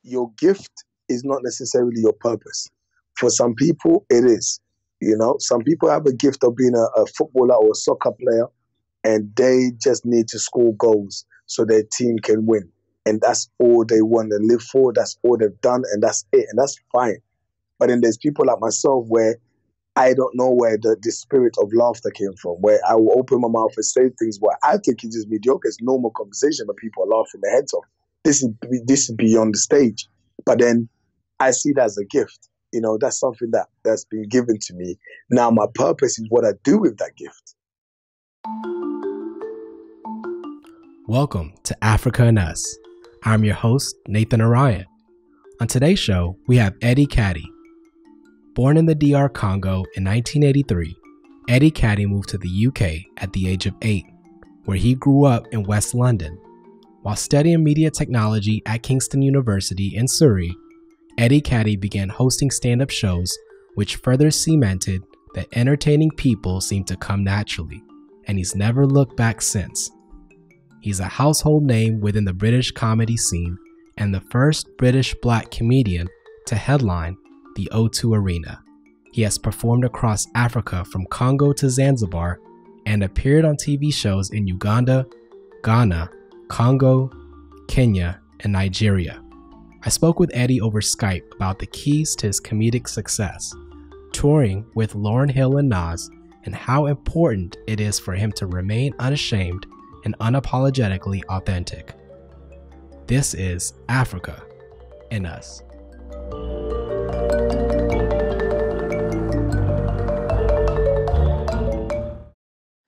your gift is not necessarily your purpose. For some people, it is. You know, some people have a gift of being a footballer or a soccer player, and they just need to score goals so their team can win. And that's all they want to live for. That's all they've done, and that's it. And that's fine. But then there's people like myself where I don't know where the spirit of laughter came from, where I will open my mouth and say things where I think it's just mediocre. It's normal conversation, but people are laughing their heads off. This is beyond the stage. But then I see it as a gift. You know, that's something that's been given to me. Now my purpose is what I do with that gift. Welcome to Africa and Us. I'm your host, Nathan Araya. On today's show, we have Eddie Kadi. Born in the DR Congo in 1983, Eddie Kadi moved to the UK at the age of 8, where he grew up in West London. While studying media technology at Kingston University in Surrey, Eddie Kadi began hosting stand-up shows, which further cemented that entertaining people seem to come naturally, and he's never looked back since. He's a household name within the British comedy scene and the first British black comedian to headline the O2 Arena. He has performed across Africa from Congo to Zanzibar and appeared on TV shows in Uganda, Ghana, Congo, Kenya, and Nigeria. I spoke with Eddie over Skype about the keys to his comedic success, touring with Lauryn Hill and Nas, and how important it is for him to remain unashamed and unapologetically authentic. This is Africa and Us.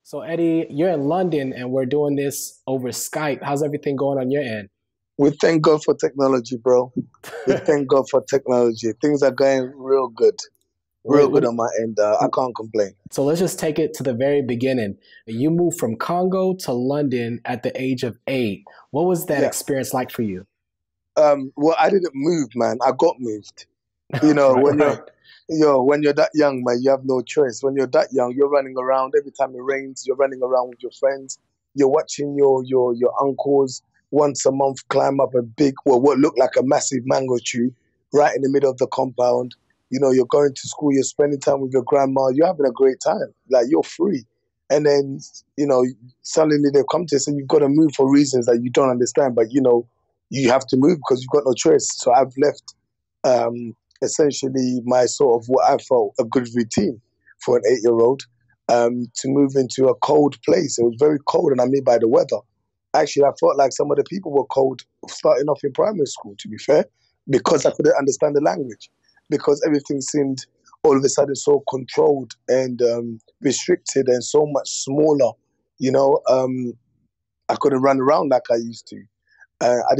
So Eddie, you're in London and we're doing this over Skype. How's everything going on your end? We thank God for technology, bro. We thank God for technology. Things are going real good. Real good on my end. I can't complain. So let's just take it to the very beginning. You moved from Congo to London at the age of 8. What was that experience like for you? Well, I didn't move, man. I got moved. You know, when you're that young, man, you have no choice. When you're that young, you're running around. Every time it rains, you're running around with your friends. You're watching your uncles once a month climb up a big, well, what looked like a massive mango tree right in the middle of the compound. You know, you're going to school, you're spending time with your grandma, you're having a great time. Like, you're free. And then, you know, suddenly they've come to us and you've got to move for reasons that you don't understand. But, you know, you have to move because you've got no choice. So I've left essentially my sort of what I felt a good routine for an 8-year-old to move into a cold place. It was very cold, and I mean by the weather. Actually, I felt like some of the people were cold starting off in primary school, to be fair, because I couldn't understand the language, because everything seemed all of a sudden so controlled and restricted and so much smaller. You know, I couldn't run around like I used to. I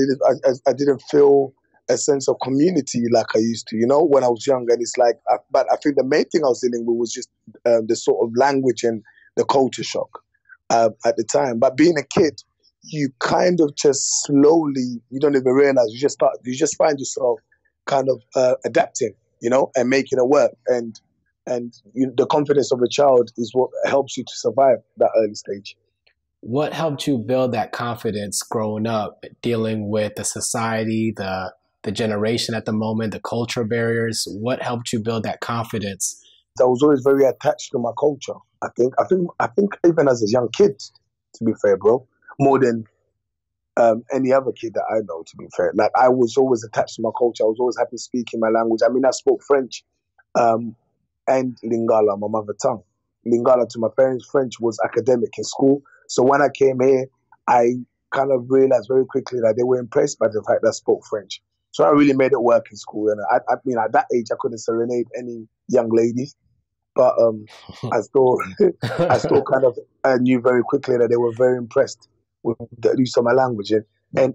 didn't feel a sense of community like I used to, you know, when I was young. And it's like, but I think the main thing I was dealing with was just the sort of language and the culture shock at the time. But being a kid, you kind of just slowly, you don't even realize, you just find yourself kind of adapting, you know, and making it work. And the confidence of a child is what helps you to survive that early stage. What helped you build that confidence growing up, dealing with the society, the generation at the moment, the cultural barriers? What helped you build that confidence? I was always very attached to my culture. I think even as a young kid, to be fair, bro, more than any other kid that I know, to be fair. Like, I was always attached to my culture. I was always happy speaking my language. I mean, I spoke French and Lingala, my mother tongue. Lingala to my parents, French was academic in school. So when I came here, I kind of realized very quickly that they were impressed by the fact that I spoke French. So I really made it work in school. And I mean, at that age, I couldn't serenade any young lady. But I still kind of knew very quickly that they were very impressed with the use of my language. And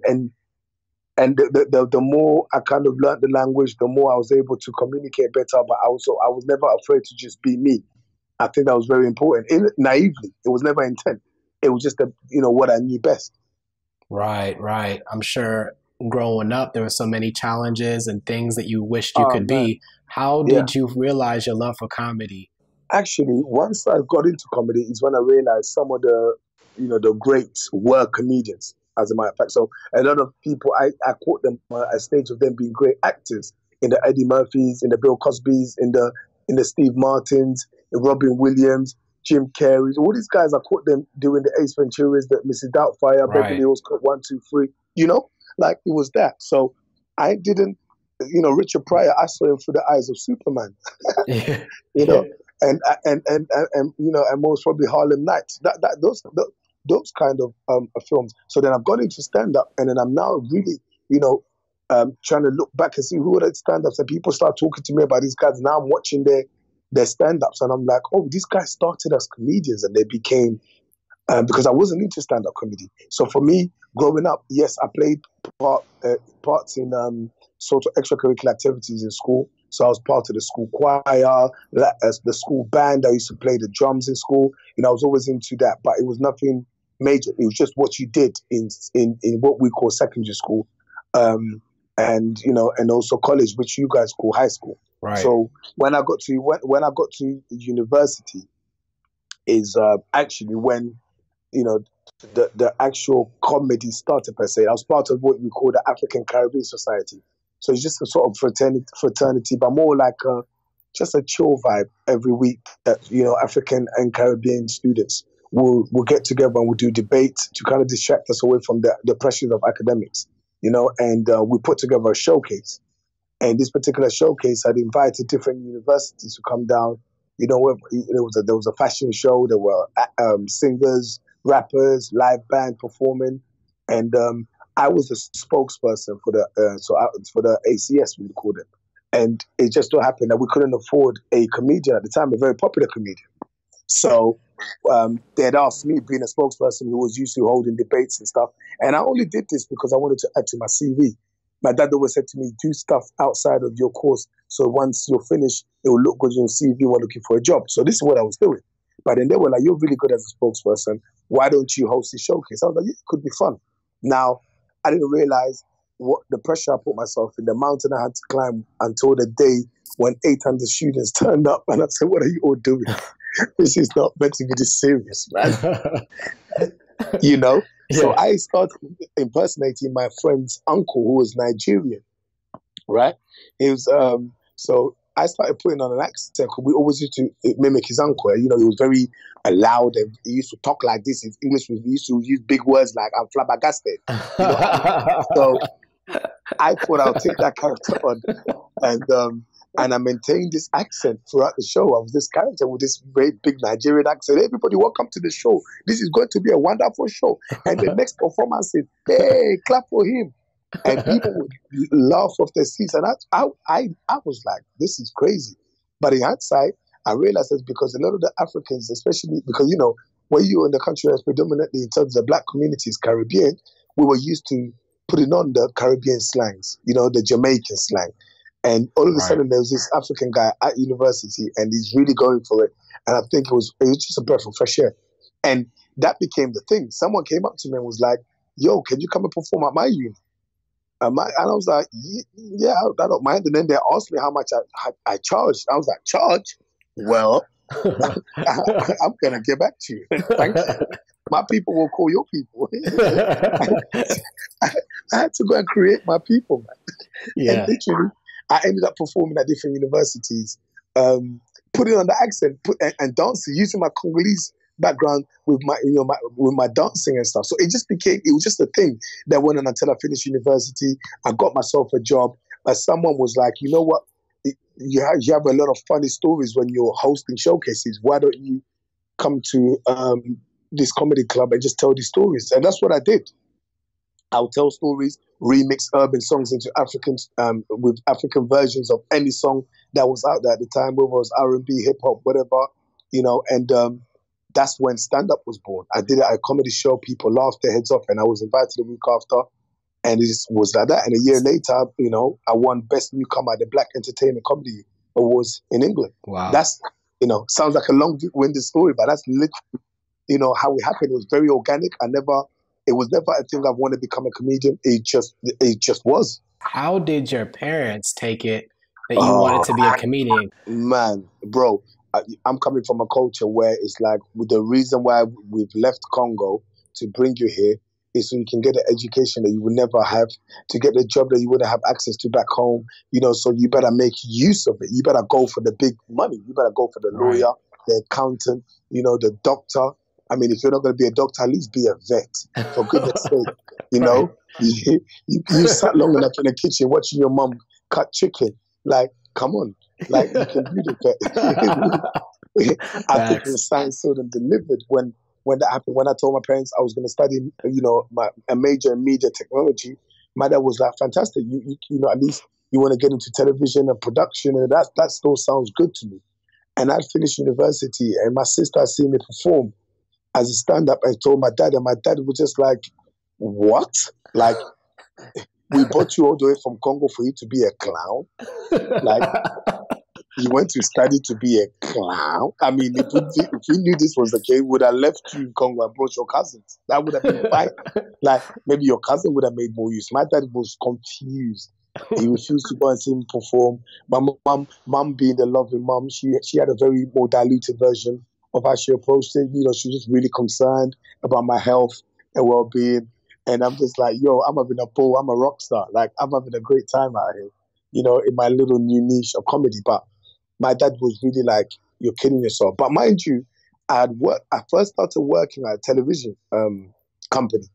the more I kind of learned the language, the more I was able to communicate better. But I was never afraid to just be me. I think that was very important. Naively, it was never intent. It was just what I knew best. Right. I'm sure growing up, there were so many challenges and things that you wished you could be. How did you realize your love for comedy? Actually, once I got into comedy is when I realized some of the greats were comedians. as a matter of fact. So a lot of people, I caught them at a stage of them being great actors in the Eddie Murphys, in the Bill Cosbys, in the Steve Martins, the Robin Williams, Jim Carrey. All these guys, I caught them doing the Ace Venturas, the Mrs. Doubtfire, Right. Beverly Hills Cop 1, 2, 3. You know, like it was that. So I didn't, Richard Pryor, I saw him through the eyes of Superman. Yeah. You know, and most probably Harlem Nights. Those kind of films. So then I've gone into stand up, and then I'm now really, trying to look back and see who are the stand ups, and people start talking to me about these guys. Now I'm watching their stand ups, and I'm like, oh, these guys started as comedians, and they became because I wasn't into stand up comedy. So for me, growing up, yes, I played parts in sort of extracurricular activities in school. So I was part of the school choir, the school band. I used to play the drums in school. I was always into that, but it was nothing major. It was just what you did in what we call secondary school, and also college, which you guys call high school. Right. So when I got to university, is actually when the actual comedy started per se. I was part of what we call the African Caribbean Society. So it's just a sort of fraternity, but more like just a chill vibe every week that, African and Caribbean students will get together and we'll do debates to kind of distract us away from the pressures of academics, and we put together a showcase. And this particular showcase had invited different universities to come down. There was a fashion show, there were singers, rappers, live band performing, and I was the spokesperson for the ACS, we called it. And it just so happened that we couldn't afford a comedian at the time, a very popular comedian. So they had asked me, being a spokesperson who was used to holding debates and stuff. And I only did this because I wanted to add to my CV. My dad always said to me, do stuff outside of your course. So once you're finished, it will look good on your CV when looking for a job. So this is what I was doing. But then they were like, you're really good as a spokesperson. Why don't you host this showcase? I was like, yeah, it could be fun. Now, I didn't realize what the pressure I put myself in, the mountain I had to climb until the day when 800 students turned up. And I said, what are you all doing? This is not meant to be this serious, man. Yeah. So I started impersonating my friend's uncle, who was Nigerian, right? He was, so I started putting on an accent because we always used to mimic his uncle. He was very loud and he used to talk like this. His English, we used to use big words like I'm flabbergasted. So I thought I'll take that character on, and I maintained this accent throughout the show. I was this character with this very big Nigerian accent. Everybody, welcome to the show. This is going to be a wonderful show. And the next performance is, hey, clap for him. And people would laugh off their seats. And I was like, this is crazy. But in hindsight, I realized it's because a lot of the Africans, especially because, where you're in the country that's predominantly in terms of black communities, Caribbean, we were used to putting on the Caribbean slangs, the Jamaican slang. And all of a sudden, there was this African guy at university, and he's really going for it. And I think it was just a breath of fresh air. And that became the thing. Someone came up to me and was like, yo, can you come and perform at my uni? And I was like, yeah, I don't mind. And then they asked me how much I charged. I was like, charge? Well, I'm going to get back to you. Thank you. My people will call your people. I had to go and create my people, man. Yeah. And literally, I ended up performing at different universities, putting on the accent and dancing, using my Congolese background with my dancing and stuff. So it was just a thing that went on until I finished university. I got myself a job. Someone was like, you know what? You have a lot of funny stories when you're hosting showcases. Why don't you come to this comedy club and just tell these stories? And that's what I did. I'll tell stories, remix urban songs into African with African versions of any song that was out there at the time, whether it was R&B, hip hop, whatever, and that's when stand-up was born. I did it at a comedy show, people laughed their heads off, and I was invited the week after, and it just was like that. And a year later, I won Best Newcomer at the Black Entertainment Comedy Awards in England. Wow. That's, sounds like a long-winded story, but that's literally, how it happened. It was very organic. It was never a thing I want to become a comedian. It just was. How did your parents take it that you wanted to be a comedian? Man, bro, I'm coming from a culture where it's like the reason why we've left Congo to bring you here is so you can get an education that you would never have, to get the job that you wouldn't have access to back home. So you better make use of it. You better go for the big money. You better go for the lawyer, the accountant, the doctor. I mean, if you're not going to be a doctor, at least be a vet, for goodness sake. You sat long enough in the kitchen watching your mom cut chicken. Like, come on. Like, you can do the vet. I think it was signed, sealed, and delivered when that happened. When I told my parents I was going to study, a major in media technology, my dad was like, fantastic. You at least you want to get into television and production, and that still sounds good to me. And I'd finished university, and my sister had seen me perform as a stand-up. I told my dad, and my dad was just like, what? Like, we brought you all the way from Congo for you to be a clown? Like, you went to study to be a clown? I mean, if we knew this was the case, we would have left you in Congo and brought your cousins. That would have been fine. Like, maybe your cousin would have made more use. My dad was confused. He refused to go and see me perform. My mom being the loving mom, she had a very more diluted version of how she approached it. She was just really concerned about my health and well-being. And I'm just like, yo, I'm having a ball. I'm a rock star. Like, I'm having a great time out here, in my little new niche of comedy. But my dad was really like, you're kidding yourself. But mind you, I first started working at a television company,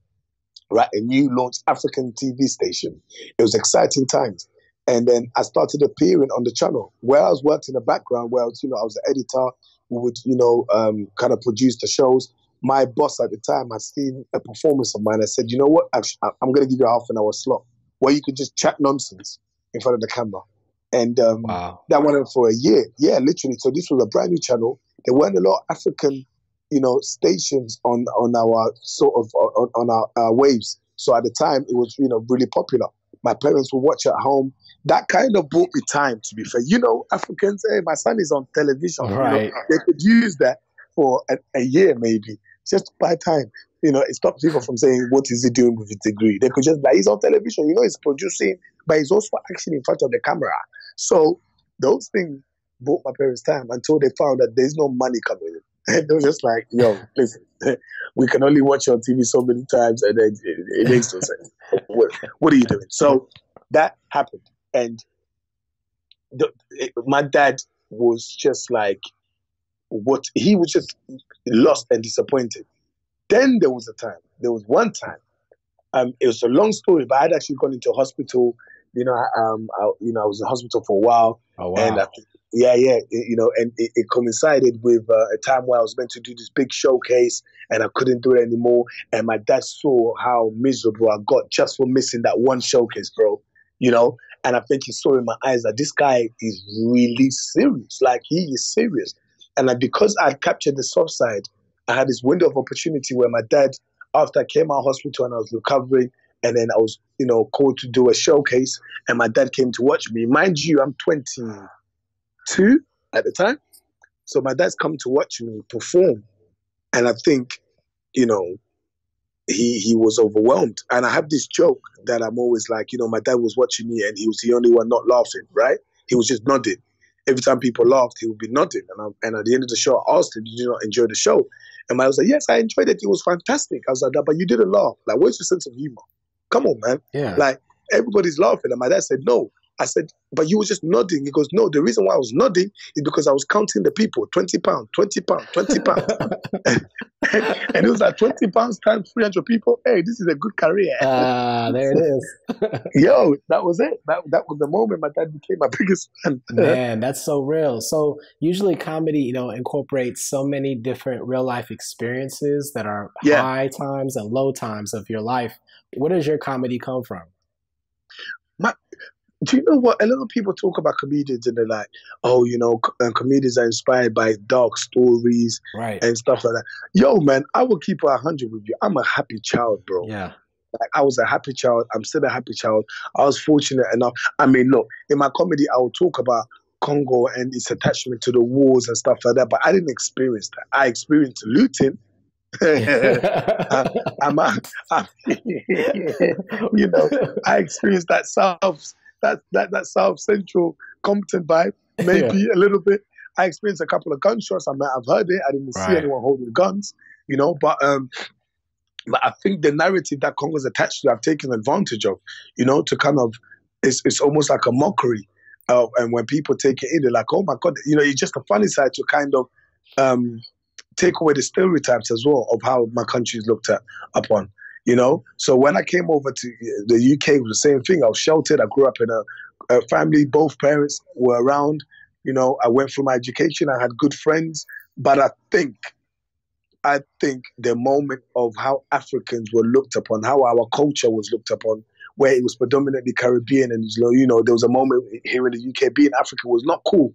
right? A new launched African TV station. It was exciting times. And then I started appearing on the channel where I was working in the background, where I was the editor who would, kind of produce the shows. My boss at the time had seen a performance of mine. I said, you know what? I'm going to give you a half an hour slot where you could just chat nonsense in front of the camera. And wow. That went on for a year. Yeah, literally. So this was a brand new channel. There weren't a lot of African, stations on our sort of on our waves. So at the time, it was, really popular. My parents would watch at home. That kind of bought me time, to be fair. Africans, hey, my son is on television. Right. They could use that for a year, maybe, just to buy time. It stops people from saying, what is he doing with his degree? They could just be like, he's on television, he's producing, but he's also actually in front of the camera. So those things bought my parents time until they found that there's no money coming in. And they were just like, yo, listen, we can only watch you on TV so many times, and then it makes no sense. What are you doing? So that happened. And my dad was just like, he was just lost and disappointed. Then there was one time, it was a long story, but I'd actually gone into hospital. I was in hospital for a while. Oh, wow. And and it coincided with a time where I was meant to do this big showcase, and I couldn't do it anymore. And my dad saw how miserable I got just for missing that one showcase, bro. And I think he saw in my eyes that this guy is really serious. Like, he is serious. And because I'd captured the soft side, I had this window of opportunity where my dad, after I came out of hospital and I was recovering, and then I was, called to do a showcase, and my dad came to watch me. Mind you, I'm 22 at the time. So my dad's come to watch me perform. And I think, he was overwhelmed. And I have this joke that I'm always like, my dad was watching me and he was the only one not laughing, right? He was just nodding. Every time people laughed, he would be nodding. And at the end of the show, I asked him, did you not enjoy the show? And I was like, yes, I enjoyed it. It was fantastic. I was like, but you didn't laugh. Like, where's your sense of humor? Come on, man. Yeah. Like, everybody's laughing. And my dad said, no. I said, but you were just nodding. He goes, no, the reason why I was nodding is because I was counting the people. 20 pounds, 20 pounds, 20 pounds. And it was like 20 pounds times 300 people. Hey, this is a good career. There it is. Yo, that was it. That was the moment my dad became my biggest fan. Man, that's so real. So usually comedy, incorporates so many different real life experiences that are high times and low times of your life. Where does your comedy come from? Do you know what? A lot of people talk about comedians and they're like, oh, comedians are inspired by dark stories and stuff like that. Yo, man, I will keep it 100 with you. I'm a happy child, bro. Yeah. Like, I was a happy child. I'm still a happy child. I was fortunate enough. I mean, look, in my comedy, I will talk about Congo and its attachment to the wars and stuff like that, but I didn't experience that. I experienced looting. I experienced that South Central Compton vibe, maybe a little bit. I experienced a couple of gunshots. I've heard it. I didn't see anyone holding guns, but But I think the narrative that Congo's attached to, I've taken advantage of, to kind of, it's almost like a mockery. And when people take it in, they're like, oh my God, it's just a funny side to kind of take away the stereotypes as well of how my country is looked upon. So when I came over to the UK, it was the same thing. I was sheltered. I grew up in a family. Both parents were around. I went through my education. I had good friends. But I think the moment of how Africans were looked upon, how our culture was looked upon, where it was predominantly Caribbean, and there was a moment here in the UK, being African was not cool,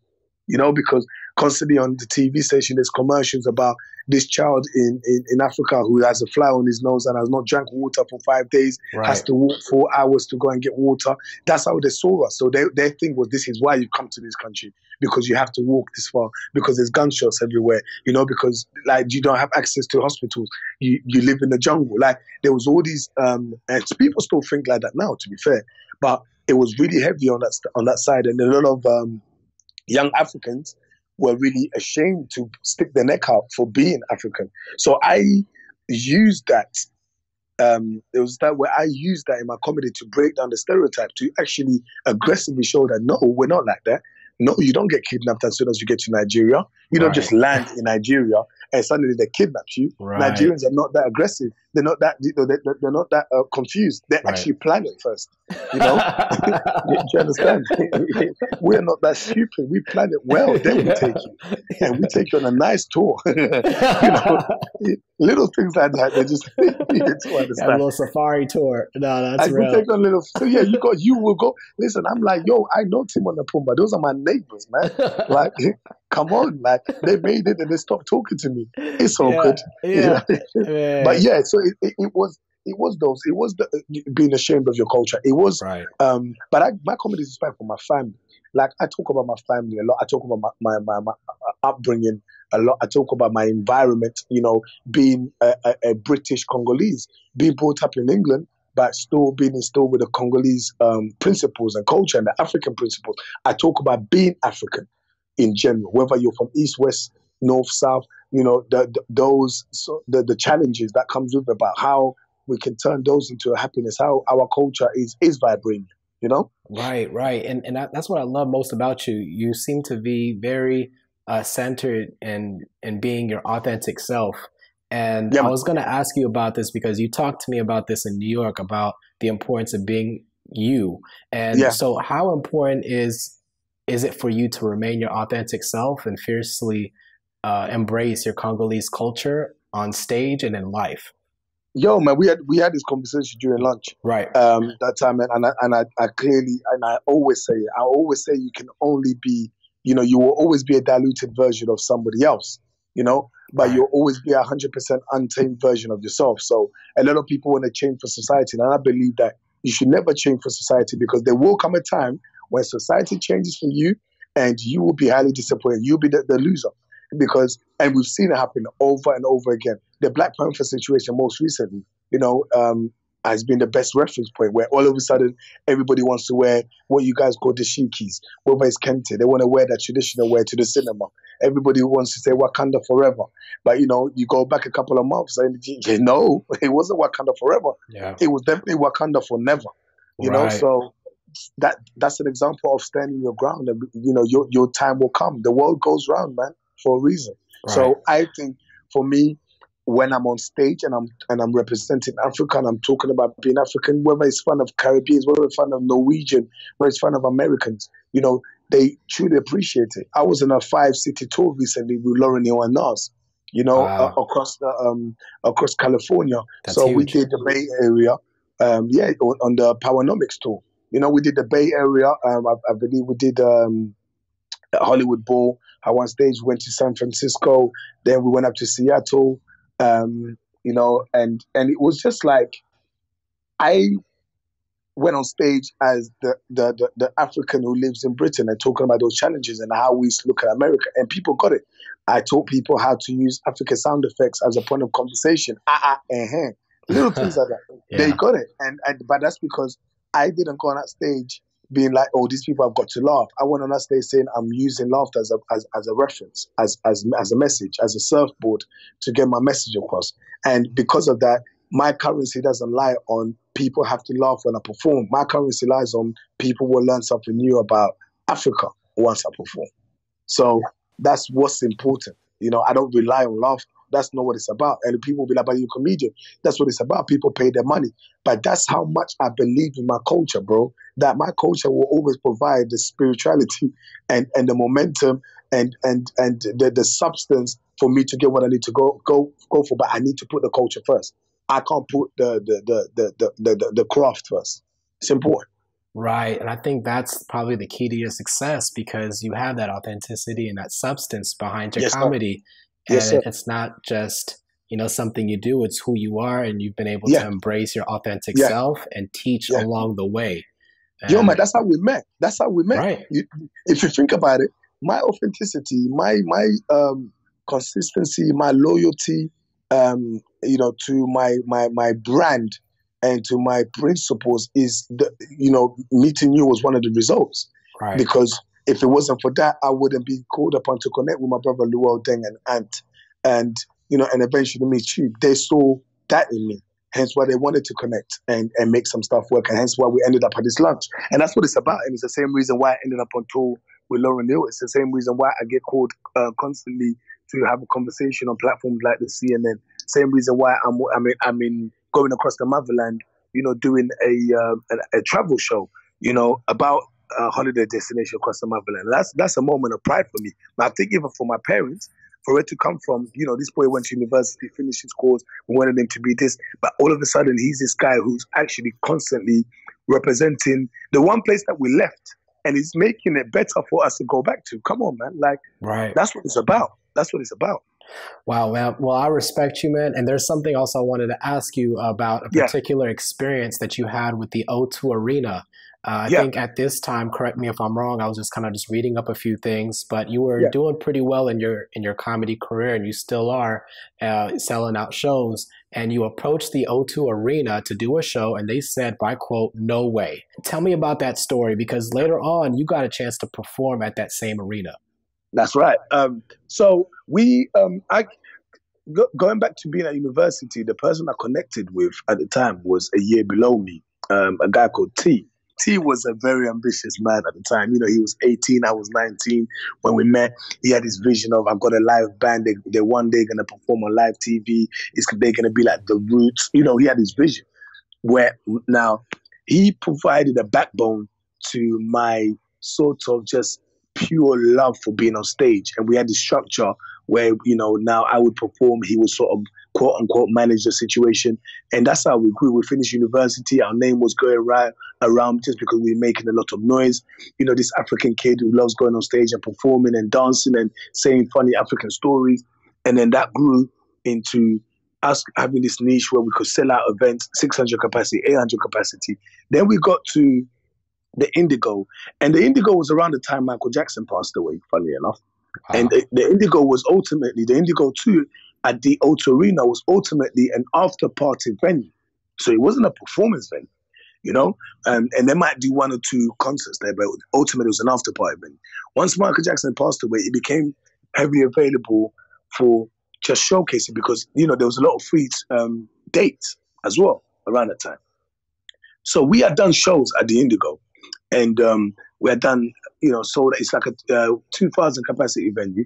because constantly on the TV station there's commercials about this child in Africa who has a fly on his nose and has not drank water for 5 days, right, has to walk 4 hours to go and get water. That's how they saw us. So their thing was, this is why you come to this country, because you have to walk this far, because there's gunshots everywhere, because like you don't have access to hospitals, you live in the jungle. Like there was all these, and people still think like that now, to be fair, but it was really heavy on that side, and a lot of young Africans were really ashamed to stick their neck out for being African. So I used that. It was that where I used that in my comedy to break down the stereotype, to actually aggressively show that no, we're not like that. No, you don't get kidnapped as soon as you get to Nigeria. You don't just land in Nigeria and suddenly they kidnap you. Right. Nigerians are not that aggressive. They're not that. They're not that confused. They actually plan it first. Do you understand? We're not that stupid. We plan it well. Then we take you, and we take you on a nice tour. Little things like that. They just needed to understand. A little safari tour. No, that's real. We take a little. So yeah, you will go. Listen, I'm like, yo, I know Timon and Pumbaa. Those are my neighbors, man. Like, come on, like they made it and they stopped talking to me. It's all good. Yeah. But yeah, so it was being ashamed of your culture. It was, right. But my comedy is inspired from my family. Like I talk about my family a lot. I talk about my upbringing a lot. I talk about my environment. Being a British Congolese, being brought up in England, but still being instilled with the Congolese principles and culture and the African principles. I talk about being African in general, whether you're from East, West, North, South. The challenges that comes with it, about how we can turn those into a happiness, how our culture is vibrant, Right. And that's what I love most about you. You seem to be very centered in being your authentic self. And I was going to ask you about this because you talked to me about this in New York, about the importance of being you. And so how important is it for you to remain your authentic self and fiercely embrace your Congolese culture on stage and in life? Yo, man, we had this conversation during lunch, right? That time, and I clearly, and I always say you can only be, you will always be a diluted version of somebody else, but you'll always be 100% untamed version of yourself. So a lot of people want to change for society, and I believe that you should never change for society, because there will come a time when society changes for you, and you will be highly disappointed. You'll be the loser. And we've seen it happen over and over again. The Black Panther situation most recently, has been the best reference point, where all of a sudden everybody wants to wear what you guys call dashikis, whether it's kente. They want to wear that traditional wear to the cinema. Everybody wants to say Wakanda forever. But, you go back a couple of months and no, it wasn't Wakanda forever. Yeah. It was definitely Wakanda for never, so that's an example of standing your ground, and, your time will come. The world goes round, man, for a reason. Right. So I think for me, when I'm on stage and I'm representing Africa and I'm talking about being African, whether it's fun of Caribbeans, whether it's fun of Norwegian, whether it's fun of Americans, they truly appreciate it. I was on a 5-city tour recently with Lauryn Hill and Nas, wow, across California. That's so huge. We did the Bay Area, on the Powernomics tour. We did the Bay Area. I believe we did Hollywood Bowl. At one stage, we went to San Francisco. Then we went up to Seattle. And it was just like, I went on stage as the African who lives in Britain and talking about those challenges and how we look at America, and people got it. I taught people how to use African sound effects as a point of conversation. Little things like that. Yeah. They got it, but that's because I didn't go on that stage being like, oh, these people have got to laugh. I went on that stage saying I'm using laughter as a reference, as a message, as a surfboard to get my message across. And because of that, my currency doesn't lie on people have to laugh when I perform. My currency lies on people will learn something new about Africa once I perform. So that's what's important. I don't rely on laughter. That's not what it's about. And people will be like, but you're a comedian. That's what it's about. People pay their money. But that's how much I believe in my culture, bro. That my culture will always provide the spirituality and the momentum and the substance for me to get what I need to go for. But I need to put the culture first. I can't put the craft first. It's important. Right. And I think that's probably the key to your success, because you have that authenticity and that substance behind your comedy. And it's not just, something you do, it's who you are, and you've been able to embrace your authentic self and teach along the way. Yo, man, that's how we met. Right. If you think about it, my authenticity, my consistency, my loyalty, to my brand and to my principles is meeting you was one of the results. Right. Because if it wasn't for that, I wouldn't be called upon to connect with my brother Luol Deng and Ant, and eventually meet you. They saw that in me, hence why they wanted to connect and make some stuff work, and hence why we ended up at this lunch. And that's what it's about. And it's the same reason why I ended up on tour with Lauryn Hill. It's the same reason why I get called constantly to have a conversation on platforms like the CNN. Same reason why I'm in going across the motherland, doing a travel show, about a holiday destination across the motherland. That's a moment of pride for me. But I think even for my parents, for it to come from, this boy went to university, finished his course, we wanted him to be this, but all of a sudden he's this guy who's actually constantly representing the one place that we left, and he's making it better for us to go back to. Come on, man. Right. That's what it's about. That's what it's about. Wow, man. Well, I respect you, man. And there's something else I wanted to ask you about, a particular experience that you had with the O2 Arena. I think at this time, correct me if I'm wrong, I was just kind of reading up a few things, but you were doing pretty well in your comedy career, and you still are selling out shows. And you approached the O2 Arena to do a show, and they said, by quote, "No way." Tell me about that story, because later on you got a chance to perform at that same arena. That's right. So we, going back to being at university, the person I connected with at the time was a year below me, a guy called T. T was a very ambitious man at the time. He was 18, I was 19 when we met. He had this vision of, I've got a live band. They're one day going to perform on live TV. They're going to be like the Roots. He had this vision where now he provided a backbone to my sort of just pure love for being on stage. And we had this structure where, now I would perform. He would sort of quote unquote manage the situation. And that's how we grew. We finished university. Our name was going right around just because we were making a lot of noise. This African kid who loves going on stage and performing and dancing and saying funny African stories. And then that grew into us having this niche where we could sell out events, 600 capacity, 800 capacity. Then we got to the Indigo. And the Indigo was around the time Michael Jackson passed away, funny enough. Wow. And the Indigo was ultimately, the Indigo 2 at the O2 Arena was ultimately an after-party venue. So it wasn't a performance venue, and they might do one or two concerts there, but ultimately it was an after-party venue. Once Michael Jackson passed away, it became heavily available for just showcasing because, there was a lot of free dates as well around that time. So we had done shows at the Indigo. And we had done, sold. It's like a 2,000 capacity venue,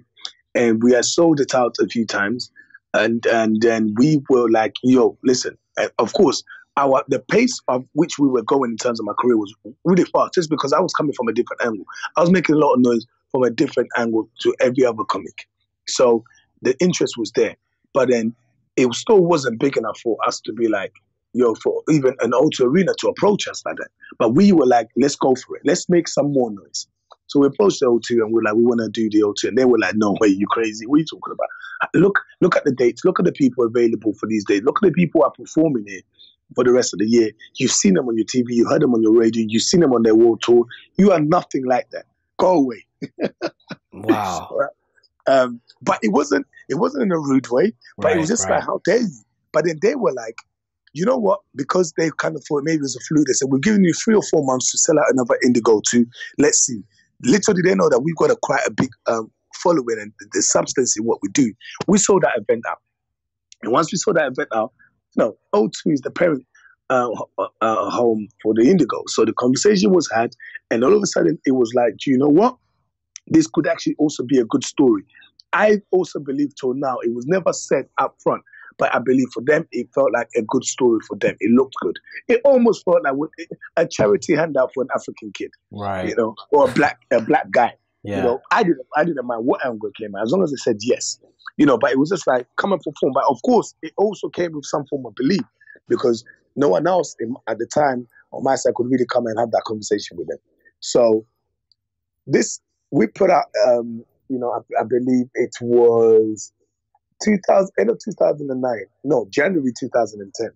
and we had sold it out a few times, and then we were like, "Yo, listen." And of course, the pace of which we were going in terms of my career was really fast, just because I was coming from a different angle. I was making a lot of noise from a different angle to every other comic, so the interest was there. But then it still wasn't big enough for us to be like, for even an O2 Arena to approach us like that. But we were like, let's go for it. Let's make some more noise. So we approached the O2 and we're like, we want to do the O2. And they were like, no way, you crazy. What are you talking about? Look at the dates. Look at the people available for these days. Look at the people who are performing here for the rest of the year. You've seen them on your TV. You heard them on your radio. You've seen them on their world tour. You are nothing like that. Go away. Wow. But it wasn't in a rude way. But it was just like, how dare you? But then they were like, you know what? Because they kind of thought maybe it was a fluke, they said, we're giving you 3 or 4 months to sell out another Indigo 2. Let's see. Literally, they know that we've got quite a big following and the substance in what we do. We sold that event out. And once we sold that event out, no, O2 is the parent home for the Indigo. So the conversation was had, and all of a sudden it was like, do you know what? This could actually also be a good story. I also believe till now, it was never said up front, but I believe for them, it felt like a good story for them. It looked good. It almost felt like a charity handout for an African kid, Right. or a black guy. Yeah. I didn't mind what angle it came at, as long as it said yes. But it was just like, come and perform. But of course, it also came with some form of belief, because no one else at the time on my side could really come and have that conversation with them. So we put out, I believe it was end of 2009, no, January 2010.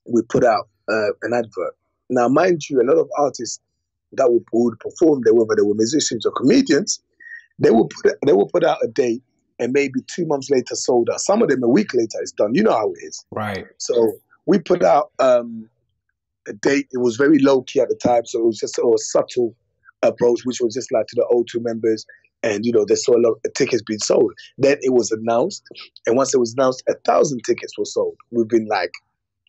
We put out an advert. Now, mind you, a lot of artists that would perform there, whether they were musicians or comedians, they will put out a date, and maybe 2 months later sold out. Some of them a week later it's done. You know how it is. Right. So we put out a date. It was very low key at the time, so it was just a subtle approach, which was just like to the O2 members, and they saw a lot of tickets being sold. Then it was announced, and once it was announced, 1,000 tickets were sold within like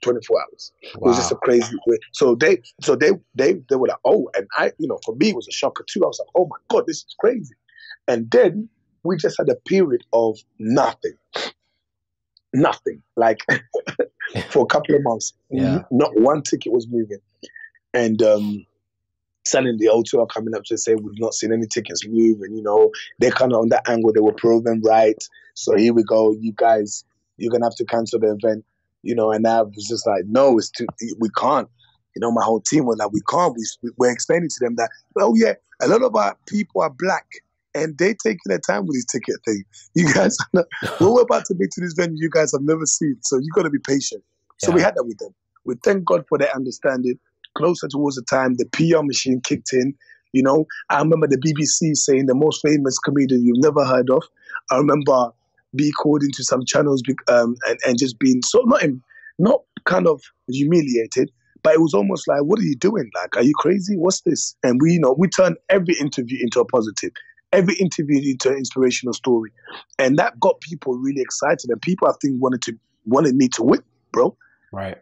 24 hours. Wow. It was just a crazy way. So they were like, oh, and I, for me it was a shocker too. I was like, oh my God, this is crazy. And then we just had a period of nothing, like for a couple of months. Yeah. Not one ticket was moving. And suddenly the O2 are coming up to say, we've not seen any tickets move. And, they're kind of on that angle. They were proven right. So here we go. You guys, you're going to have to cancel the event. And I was just like, no, we can't. My whole team was like, we can't. We're explaining to them that, oh yeah, a lot of our people are black, and they taking their time with this ticket thing. You guys, what we're about to be to this venue, you guys have never seen. So you got to be patient. Yeah. So we had that with them. We thank God for their understanding. Closer towards the time, the PR machine kicked in. I remember the BBC saying the most famous comedian you've never heard of. I remember being called into some channels and just being so not kind of humiliated, but it was almost like, what are you doing? Like, are you crazy? What's this? And we turned every interview into a positive, every interview into an inspirational story, and that got people really excited. And people, I think, wanted me to win, bro. Right.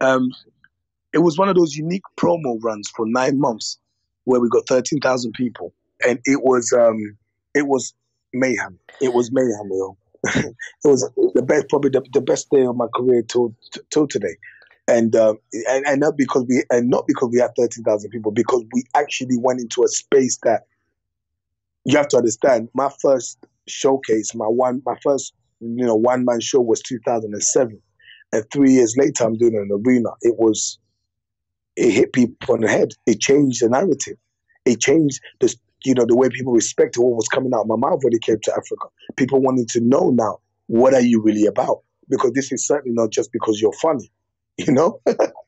It was one of those unique promo runs for 9 months where we got 13,000 people, and it was mayhem. It was mayhem, yo. It was probably the best day of my career till today, and not because we had 13,000 people, because we actually went into a space that you have to understand. My first showcase, my first one man show was 2007, and 3 years later I'm doing an arena. It hit people on the head. It changed the narrative. It changed the way people respected what was coming out of my mouth when it came to Africa. People wanted to know now, what are you really about? Because this is certainly not just because you're funny,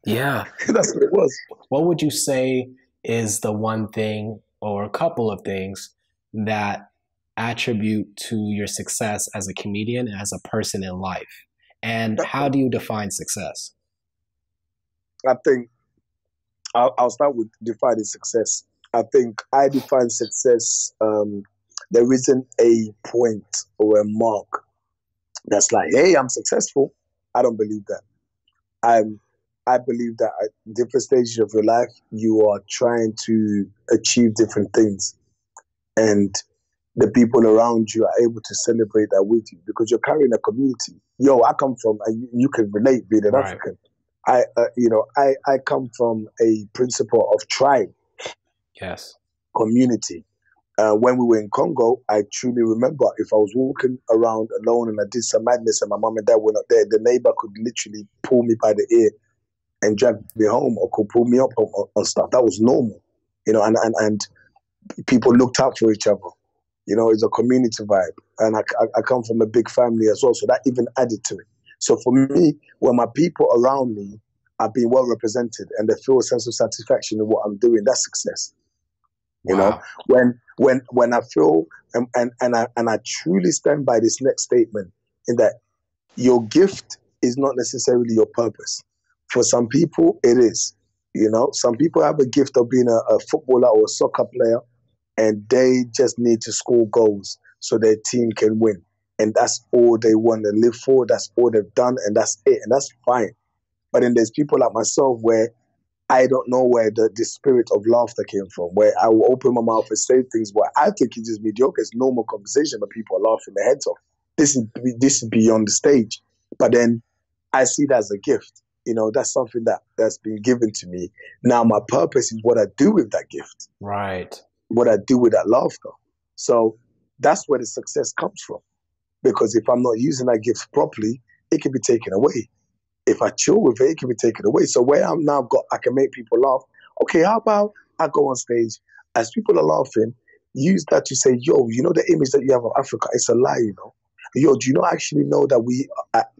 Yeah. That's what it was. What would you say is the one thing or a couple of things that attribute to your success as a comedian and as a person in life? And how do you define success? I think I'll start with defining success. I think I define success, there isn't a point or a mark that's like, hey, I'm successful. I don't believe that. I believe that at different stages of your life, you are trying to achieve different things. And the people around you are able to celebrate that with you, because you're carrying a community. I come from, and you can relate being an African. I come from a principle of tribe. Yes. Community. When we were in Congo, I truly remember, if I was walking around alone and I did some madness and my mom and dad were not there, the neighbor could literally pull me by the ear and drag me home, or could pull me up on stuff. That was normal, and people looked out for each other. It's a community vibe. And I come from a big family as well, so that even added to it. So for me, when my people around me are being well represented and they feel a sense of satisfaction in what I'm doing, that's success. Wow. When I feel and I truly stand by this next statement, in that your gift is not necessarily your purpose. For some people, it is. Some people have a gift of being a footballer or a soccer player, and they just need to score goals so their team can win. and that's all they want to live for. That's all they've done, and that's it, and that's fine. But then there's people like myself where I don't know where the spirit of laughter came from, where I will open my mouth and say things where I think it's just mediocre. It's normal conversation, but people are laughing their heads off. This is beyond the stage. But then I see that as a gift. That's something that's been given to me. Now my purpose is what I do with that gift. Right. What I do with that laughter. So that's where the success comes from. Because if I'm not using that gift properly, it can be taken away. If I chill with it, it can be taken away. So where I'm now I can make people laugh. Okay, how about I go on stage, as people are laughing, use that to say, yo, the image that you have of Africa, it's a lie, Yo, do you not actually know that we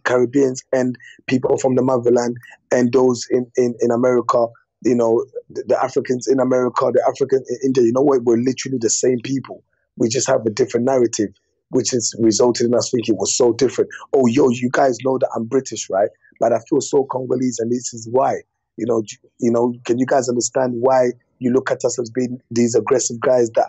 Caribbeans and people from the motherland and those in America, the Africans in America, the Africans in India, we're literally the same people. We just have a different narrative, which has resulted in us thinking it was so different. Oh, yo, you guys know that I'm British, right? But I feel so Congolese, and this is why. Can you guys understand why you look at us as being these aggressive guys that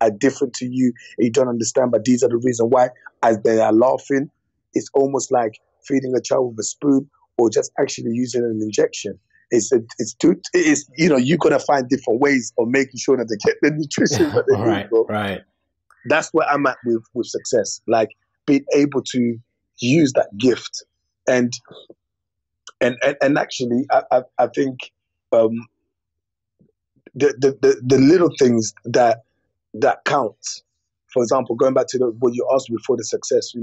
are different to you, and you don't understand, but these are the reason why. As they are laughing, it's almost like feeding a child with a spoon or just actually using an injection. You're going to find different ways of making sure that they get the nutrition that they need, bro. Right. That's where I'm at with success, like being able to use that gift. And actually, I think the little things that count. For example, going back to what you asked before, the success,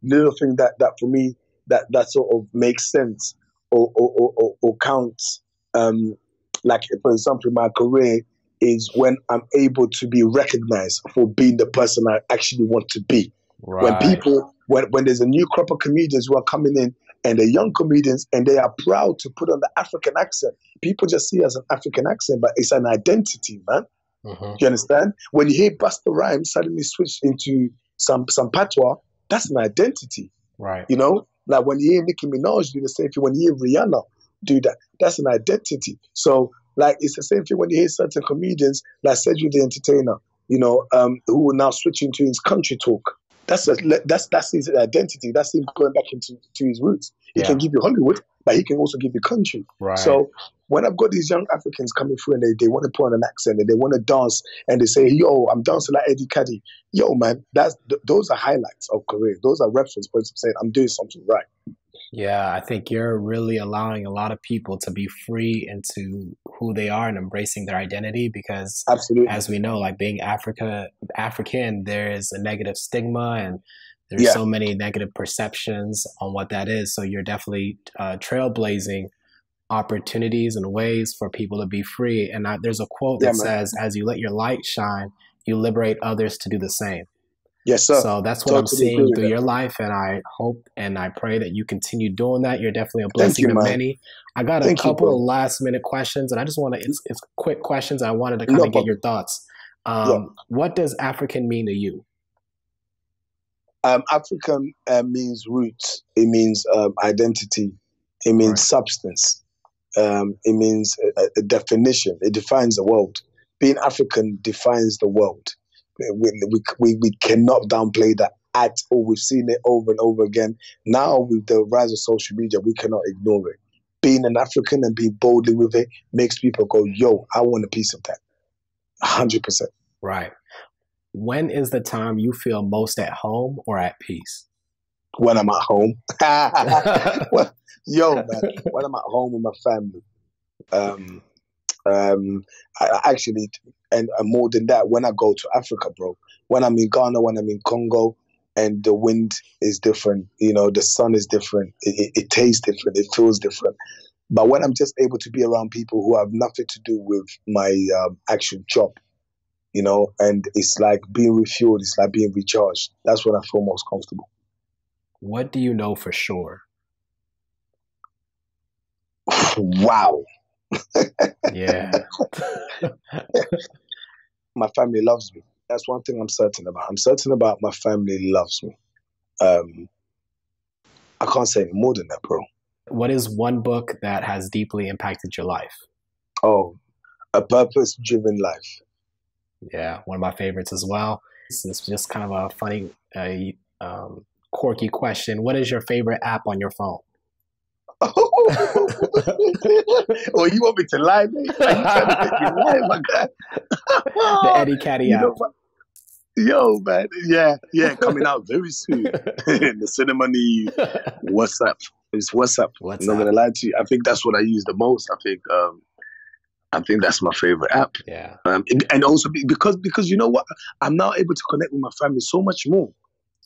little thing that for me that sort of makes sense or counts. Like for example, in my career is when I'm able to be recognized for being the person I actually want to be. Right. When there's a new crop of comedians who are coming in, and they're young comedians, and they are proud to put on the African accent. People just see it as an African accent, but it's an identity, man. Mm-hmm. You understand? When you hear Busta Rhymes suddenly switch into some patois, that's an identity. Right. Like when you hear Nicki Minaj do the same thing, when you hear Rihanna do that, that's an identity. So, like, it's the same thing when you hear certain comedians, like Cedric the Entertainer, who are now switching to his country talk. That's his identity. That's him going back into his roots. He can give you Hollywood, but he can also give you country. Right. So when I've got these young Africans coming through and they want to put on an accent and they want to dance and they say, yo, I'm dancing like Eddie Kadi. Yo, man, those are highlights of career. Those are reference points of saying I'm doing something right. Yeah, I think you're really allowing a lot of people to be free into who they are and embracing their identity, because absolutely, as we know, like being African, there is a negative stigma and there's so many negative perceptions on what that is. So you're definitely trailblazing opportunities and ways for people to be free. And there's a quote that says, as you let your light shine, you liberate others to do the same. Yes, sir. So that's what I'm seeing through your life, and I hope and I pray that you continue doing that. You're definitely a blessing to many. I got a couple of last-minute questions, and I just want to, it's quick questions. I wanted to kind of get your thoughts. What does African mean to you? African means roots. It means identity. It means substance. It means a definition. It defines the world. Being African defines the world. We cannot downplay that at all. We've seen it over and over again. Now, with the rise of social media, we cannot ignore it. Being an African and being boldly with it makes people go, yo, I want a piece of that. 100%. Right. When is the time you feel most at home or at peace? When I'm at home. Yo, man, when I'm at home with my family. I actually, and more than that, when I go to Africa, bro, when I'm in Ghana, when I'm in Congo, and the wind is different, the sun is different, it tastes different, it feels different. But when I'm just able to be around people who have nothing to do with my actual job, and it's like being refueled, it's like being recharged. That's when I feel most comfortable. What do you know for sure? Wow. Yeah. My family loves me. That's one thing I'm certain about. I'm certain about my family loves me. I can't say any more than that, bro. What is one book that has deeply impacted your life? Oh, A Purpose-Driven Life. Yeah, one of my favorites as well. It's just kind of a funny quirky question. What is your favorite app on your phone? Oh, you want me to lie, mate? Are you trying to make me lie, my guy? The Eddie Kadi app. Yo, man. Yeah, coming out very soon. The cinema need WhatsApp. It's WhatsApp. I'm not gonna lie to you. I think that's what I use the most. I think that's my favorite app. Yeah. And also because you know what? I'm now able to connect with my family so much more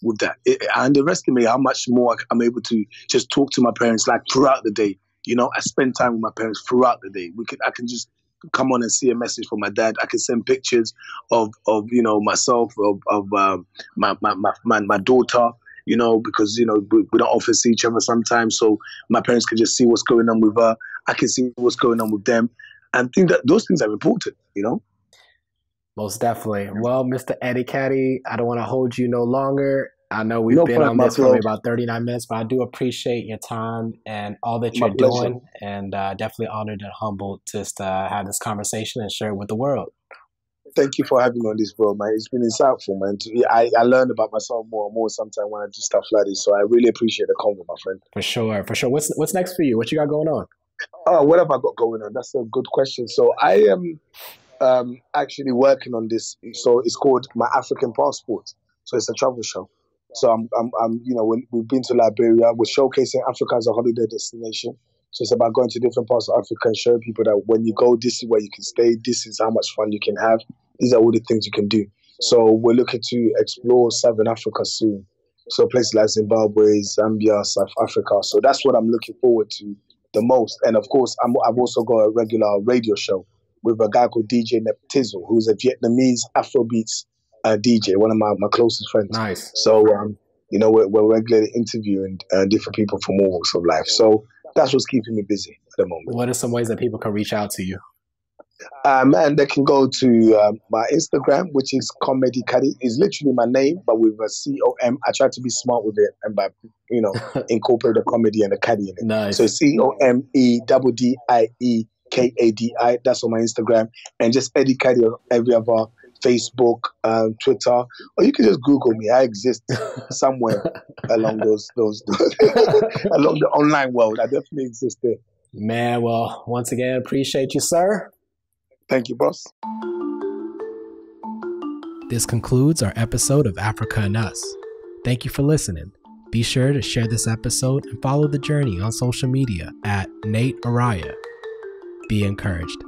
with that. I underestimate how much more I'm able to just talk to my parents like throughout the day. You know, I spend time with my parents throughout the day. I can just come on and see a message from my dad. I can send pictures of you know, myself, of my daughter, you know, because, you know, we don't often see each other sometimes. So my parents can just see what's going on with her. I can see what's going on with them. And think that those things are important, you know? Most definitely. Well, Mr. Eddie Kadi, I don't want to hold you no longer. I know we've been on this for about 39 minutes, but I do appreciate your time and all that you're doing, and definitely honored and humbled just to have this conversation and share it with the world. Thank you for having me on this, bro, man. It's been insightful, man. I learn about myself more and more sometimes when I do stuff like this, so I really appreciate the convo, my friend. For sure. What's next for you? What you got going on? Oh, what have I got going on? That's a good question. So I am actually working on this. So it's called My African Passport. So it's a travel show. So I'm you know, we've been to Liberia. We're showcasing Africa as a holiday destination. So it's about going to different parts of Africa and showing people that when you go, this is where you can stay. This is how much fun you can have. These are all the things you can do. So we're looking to explore Southern Africa soon. So places like Zimbabwe, Zambia, South Africa. So that's what I'm looking forward to the most. And of course, I've also got a regular radio show with a guy called DJ Neptizzle, who's a Vietnamese Afrobeats DJ, one of my closest friends. Nice. So, you know, we're regularly interviewing different people from all walks of life. So that's what's keeping me busy at the moment. What are some ways that people can reach out to you? Man, they can go to my Instagram, which is Comedy Kadi. It's literally my name, but with a C-O-M. I try to be smart with it and by, you know, incorporate the comedy and the Kadi in it. Nice. So COMEDDIEKADI. That's on my Instagram. And just Eddie Kadi on every other Facebook, Twitter, or you can just Google me. I exist somewhere along those along the online world. I definitely exist there. Man, well, once again, appreciate you, sir. Thank you, boss. This concludes our episode of Africa and Us. Thank you for listening. Be sure to share this episode and follow the journey on social media at Nate Araya. Be encouraged.